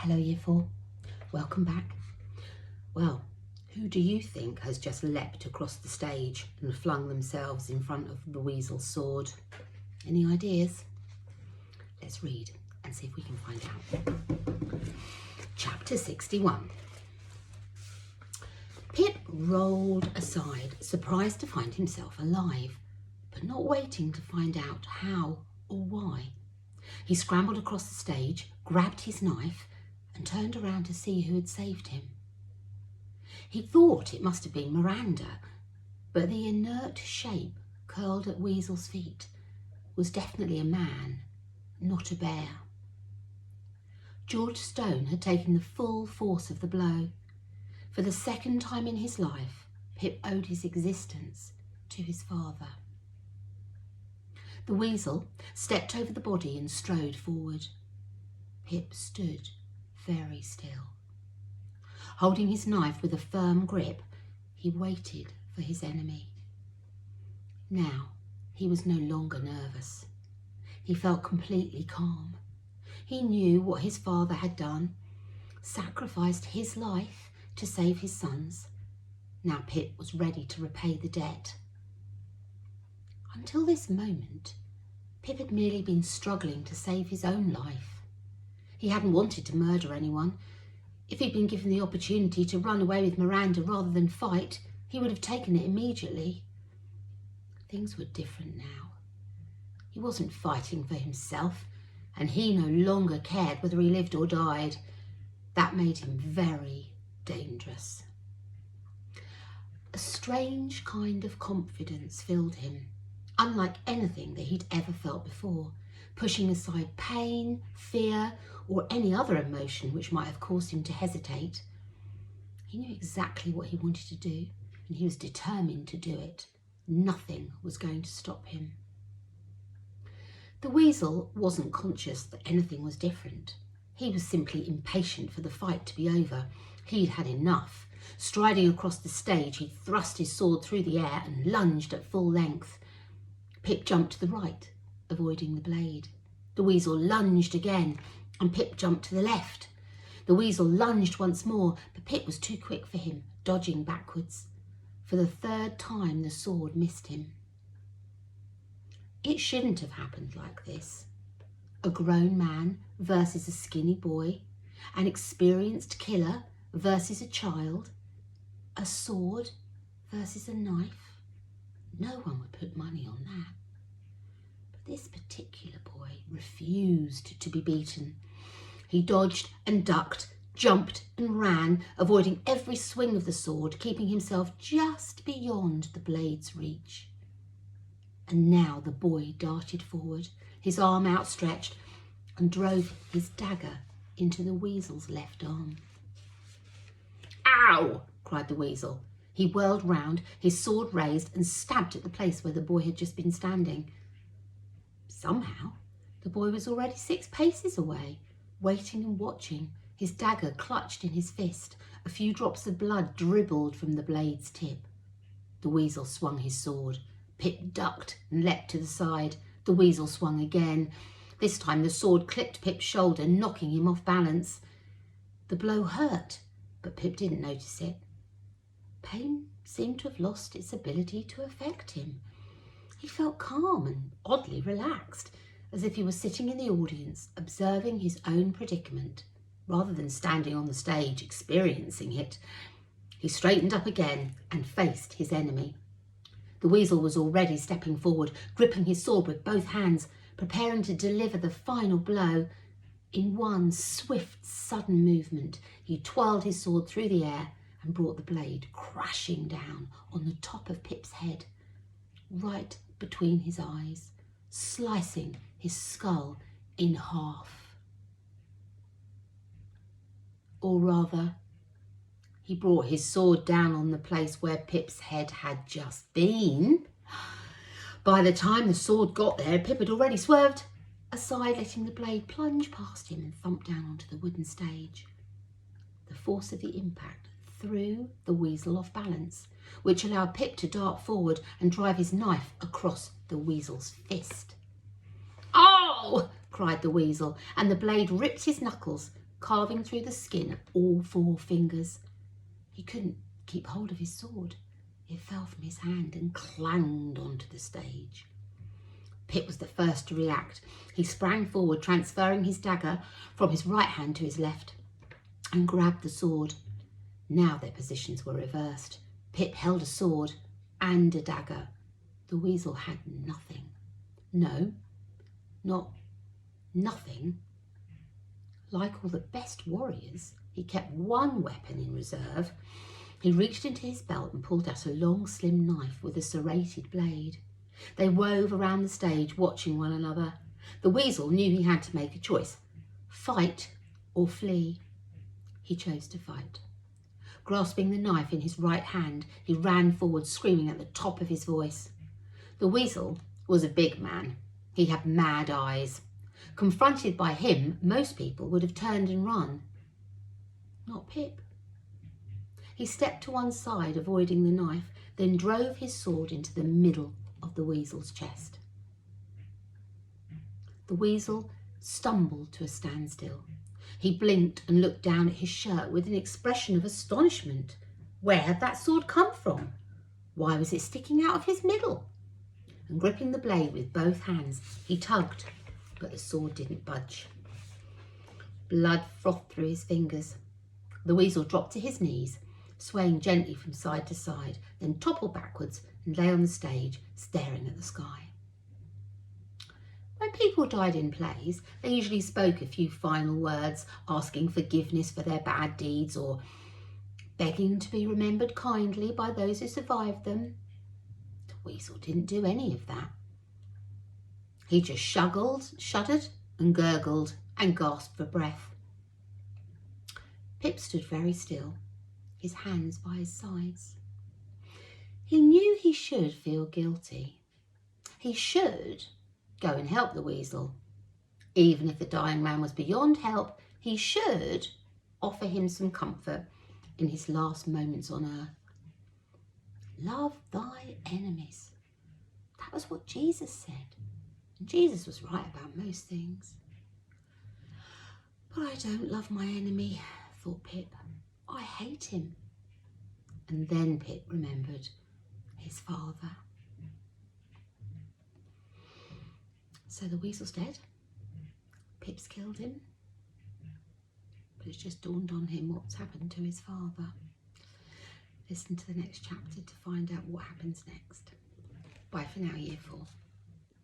Hello Year 4, welcome back. Well, who do you think has just leapt across the stage and flung themselves in front of the weasel's sword? Any ideas? Let's read and see if we can find out. Chapter 61. Pip rolled aside, surprised to find himself alive, but not waiting to find out how or why. He scrambled across the stage, grabbed his knife, and turned around to see who had saved him. He thought it must have been Miranda, but the inert shape curled at Weasel's feet was definitely a man, not a bear. George Stone had taken the full force of the blow. For the second time in his life, Pip owed his existence to his father. The weasel stepped over the body and strode forward. Pip stood very still. Holding his knife with a firm grip, he waited for his enemy. Now he was no longer nervous. He felt completely calm. He knew what his father had done, sacrificed his life to save his sons. Now Pip was ready to repay the debt. Until this moment, Pip had merely been struggling to save his own life. He hadn't wanted to murder anyone. If he'd been given the opportunity to run away with Miranda rather than fight, he would have taken it immediately. Things were different now. He wasn't fighting for himself, and he no longer cared whether he lived or died. That made him very dangerous. A strange kind of confidence filled him, unlike anything that he'd ever felt before, pushing aside pain, fear, or any other emotion which might have caused him to hesitate. He knew exactly what he wanted to do, and he was determined to do it. Nothing was going to stop him. The weasel wasn't conscious that anything was different. He was simply impatient for the fight to be over. He'd had enough. Striding across the stage, he thrust his sword through the air and lunged at full length. Pip jumped to the right, avoiding the blade. The weasel lunged again, and Pip jumped to the left. The weasel lunged once more, but Pip was too quick for him, dodging backwards. For the third time, the sword missed him. It shouldn't have happened like this. A grown man versus a skinny boy, an experienced killer versus a child, a sword versus a knife. No one would put money on that. But this particular boy refused to be beaten. He dodged and ducked, jumped and ran, avoiding every swing of the sword, keeping himself just beyond the blade's reach. And now the boy darted forward, his arm outstretched, and drove his dagger into the weasel's left arm. "Ow!" cried the weasel. He whirled round, his sword raised, and stabbed at the place where the boy had just been standing. Somehow, the boy was already 6 paces away, waiting and watching, his dagger clutched in his fist. A few drops of blood dribbled from the blade's tip. The weasel swung his sword. Pip ducked and leapt to the side. The weasel swung again. This time the sword clipped Pip's shoulder, knocking him off balance. The blow hurt, but Pip didn't notice it. Pain seemed to have lost its ability to affect him. He felt calm and oddly relaxed, as if he was sitting in the audience, observing his own predicament, rather than standing on the stage experiencing it. He straightened up again and faced his enemy. The weasel was already stepping forward, gripping his sword with both hands, preparing to deliver the final blow. In one swift, sudden movement, he twirled his sword through the air and brought the blade crashing down on the top of Pip's head, right between his eyes, slicing his skull in half. Or rather, he brought his sword down on the place where Pip's head had just been. By the time the sword got there, Pip had already swerved aside, letting the blade plunge past him and thump down onto the wooden stage. The force of the impact threw the weasel off balance, which allowed Pip to dart forward and drive his knife across the weasel's fist. "Oh!" cried the weasel, and the blade ripped his knuckles, carving through the skin of all 4 fingers. He couldn't keep hold of his sword. It fell from his hand and clanged onto the stage. Pip was the first to react. He sprang forward, transferring his dagger from his right hand to his left, and grabbed the sword. Now their positions were reversed. Pip held a sword and a dagger. The weasel had nothing. No, not nothing. Like all the best warriors, he kept one weapon in reserve. He reached into his belt and pulled out a long, slim knife with a serrated blade. They wove around the stage, watching one another. The weasel knew he had to make a choice: fight or flee. He chose to fight. Grasping the knife in his right hand, he ran forward, screaming at the top of his voice. The weasel was a big man. He had mad eyes. Confronted by him, most people would have turned and run. Not Pip. He stepped to one side, avoiding the knife, then drove his sword into the middle of the weasel's chest. The weasel stumbled to a standstill. He blinked and looked down at his shirt with an expression of astonishment. Where had that sword come from? Why was it sticking out of his middle? And gripping the blade with both hands, he tugged, but the sword didn't budge. Blood frothed through his fingers. The weasel dropped to his knees, swaying gently from side to side, then toppled backwards and lay on the stage, staring at the sky. When people died in plays, they usually spoke a few final words, asking forgiveness for their bad deeds or begging to be remembered kindly by those who survived them. The weasel didn't do any of that. He just shuddered and gurgled and gasped for breath. Pip stood very still, his hands by his sides. He knew he should feel guilty. He should go and help the weasel. Even if the dying man was beyond help, he should offer him some comfort in his last moments on earth. Love thy enemies. That was what Jesus said. And Jesus was right about most things. But I don't love my enemy, thought Pip. I hate him. And then Pip remembered his father. So the weasel's dead. Pip's killed him. But it's just dawned on him what's happened to his father. Listen to the next chapter to find out what happens next. Bye for now, Year 4.